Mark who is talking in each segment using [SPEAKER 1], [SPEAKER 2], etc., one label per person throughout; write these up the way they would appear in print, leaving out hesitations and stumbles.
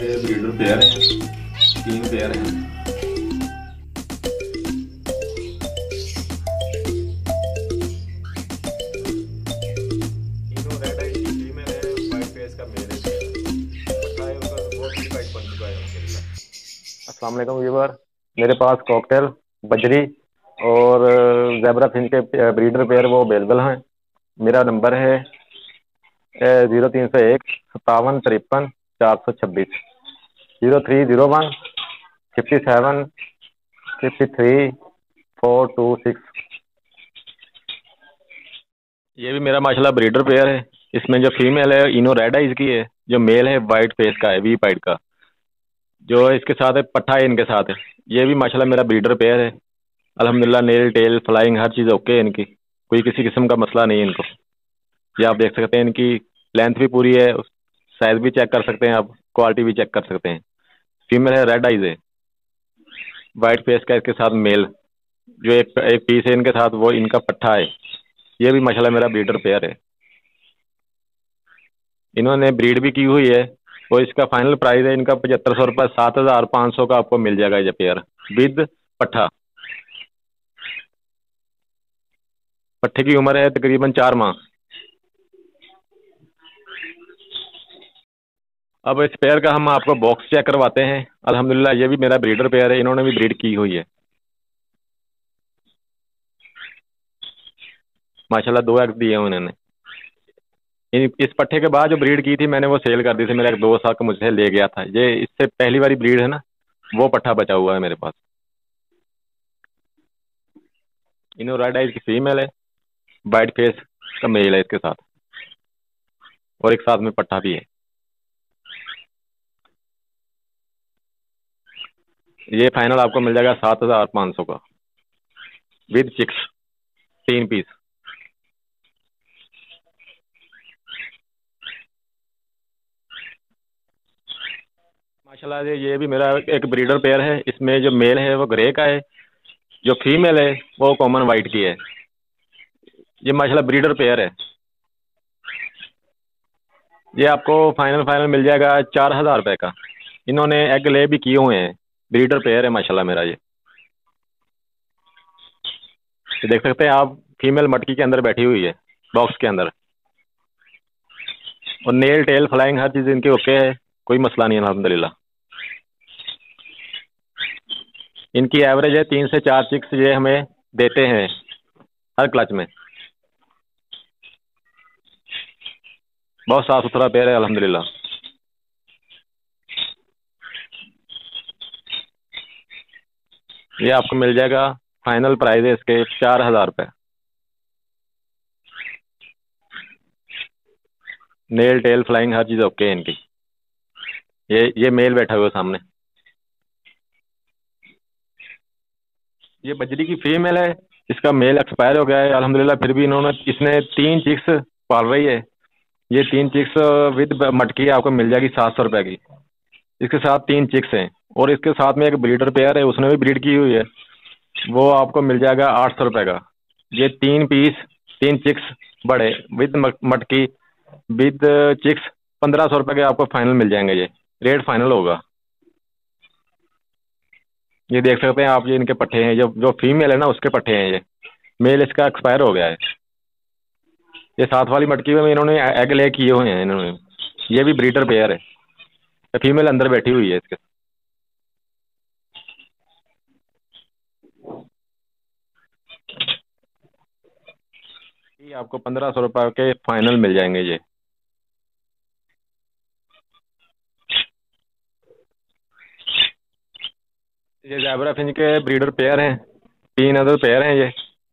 [SPEAKER 1] ये breeder pair है, 3 pair हैं।
[SPEAKER 2] तीनों रेड आई की फीमेल है, वाइट फेस का मेल है इसका। पट्ठा है उनका तो बहुत ही वाइट बन चुका है अल्हम्दुलिल्लाह।
[SPEAKER 3] अस्सलाम वालेकुम व्यूवर। मेरे पास कॉकटेल, बजरी और ज़ेबरा फिंच के ब्रीडर पेयर वो अवेलेबल हैं। मेरा नंबर है 0301 57 53 426 0301 57 53 426। ये भी मेरा माशाल्लाह ब्रीडर पेयर है। इसमें जो फीमेल है इनो रेड आइज की है, जो मेल है वाइट फेस का है, वी पाइड का। जो इसके साथ है पट्ठा है इनके साथ है। ये भी माशाल्लाह मेरा ब्रीडर पेयर है। अल्हम्दुलिल्लाह नेल टेल फ्लाइंग हर चीज़ ओके है इनकी, कोई किसी किस्म का मसला नहीं है इनको। ये आप देख सकते हैं, इनकी लेंथ भी पूरी है, साइज भी चेक कर सकते हैं आप, क्वालिटी भी चेक कर सकते हैं। फीमेल है, रेड आइज है, वाइट फेस का इसके साथ मेल। जो एक एक पीस है इनके साथ वो इनका पट्ठा है। ये भी माशाल्लाह मेरा ब्रीडर पेयर है। इन्होंने ब्रीड भी की हुई है और इसका फाइनल प्राइस है इनका 7500 रुपये। 7500 का आपको मिल जाएगा ये पेयर विद पट्ठा। पट्ठे की उम्र है तकरीबन 4 माह। अब इस पेयर का हम आपको बॉक्स चेक करवाते हैं। अल्हम्दुलिल्लाह ये भी मेरा ब्रीडर पेयर है, इन्होंने भी ब्रीड की हुई है। माशाल्लाह 2 एग दिए हैं उन्होंने। इस पट्ठे के बाद जो ब्रीड की थी मैंने वो सेल कर दी थी। मेरा एक दोस्त आके मुझसे ले गया था। ये इससे पहली वाली ब्रीड है ना, वो पट्ठा बचा हुआ है मेरे पास। इनो रेड आइज की फीमेल है, वाइट फेस का मेल है इसके साथ, और एक साथ में पट्ठा भी है। ये फाइनल आपको मिल जाएगा 7500 का विद चिक्स, 3 पीस। माशाल्लाह ये भी मेरा एक ब्रीडर पेयर है। इसमें जो मेल है वो ग्रे का है, जो फीमेल है वो कॉमन वाइट की है। ये माशाल्लाह ब्रीडर पेयर है। ये आपको फाइनल फाइनल मिल जाएगा 4000 रुपये का। इन्होंने एग ले भी किए हुए हैं। ब्रीडर पेयर है माशाल्लाह मेरा ये देख सकते हैं आप। फीमेल मटकी के अंदर बैठी हुई है, बॉक्स के अंदर, और नेल टेल फ्लाइंग हर चीज़ इनकी ओके है, कोई मसला नहीं है अल्हम्दुलिल्लाह। इनकी एवरेज है 3 से 4 चिक्स ये हमें देते हैं हर क्लच में। बहुत साफ़ सुथरा पेयर है अल्हम्दुलिल्लाह। ये आपको मिल जाएगा, फाइनल प्राइस है इसके 4000 रुपये। नेल टेल फ्लाइंग हर चीज़ ओके है इनकी। ये मेल बैठा हुआ है सामने। ये बजरी की फीमेल है, इसका मेल एक्सपायर हो गया है अल्हम्दुलिल्लाह। फिर भी इसने 3 चिक्स पाल रही है। ये 3 चिक्स विद मटकी आपको मिल जाएगी 700 रुपये की। इसके साथ 3 चिक्स हैं, और इसके साथ में एक ब्रीडर पेयर है, उसने भी ब्रीड की हुई है, वो आपको मिल जाएगा 800 रुपये का। ये 3 पीस 3 चिक्स बड़े विद मटकी विद चिक्स 1500 रुपये के आपको फाइनल मिल जाएंगे। ये रेट फाइनल होगा। ये देख सकते हैं आप, ये इनके पट्ठे हैं। जो जो फीमेल है ना उसके पट्ठे हैं। ये मेल इसका एक्सपायर हो गया है। ये साथ वाली मटकी में इन्होंने एग ले किए हुए हैं इन्होंने। ये भी ब्रीडर पेयर है। फीमेल अंदर बैठी हुई है इसके। ये आपको 1500 रुपये के फाइनल मिल जाएंगे। ये ज़ेबरा फिंच के ब्रीडर पेयर हैं, 3 अदर पेयर हैं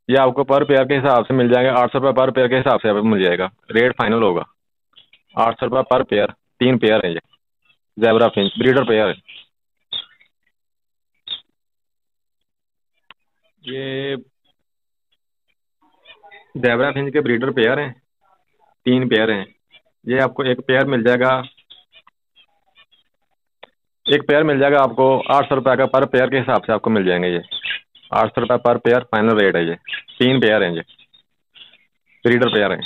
[SPEAKER 3] ये आपको पर पेयर के हिसाब से मिल जाएंगे। 800 रुपये पर पेयर के हिसाब से आपको मिल जाएगा। रेट फाइनल होगा 800 रुपये पर पेयर। 3 पेयर हैं ये ज़ेबरा फिंच ब्रीडर पेयर है। ये ज़ेबरा फिंच के ब्रीडर पेयर हैं, 3 पेयर हैं। ये आपको एक पेयर मिल जाएगा, आपको 800 रुपये का पर पेयर के हिसाब से आपको मिल जाएंगे। ये 800 रुपये पर पेयर फाइनल रेट है। ये 3 पेयर हैं, ये ब्रीडर पेयर हैं।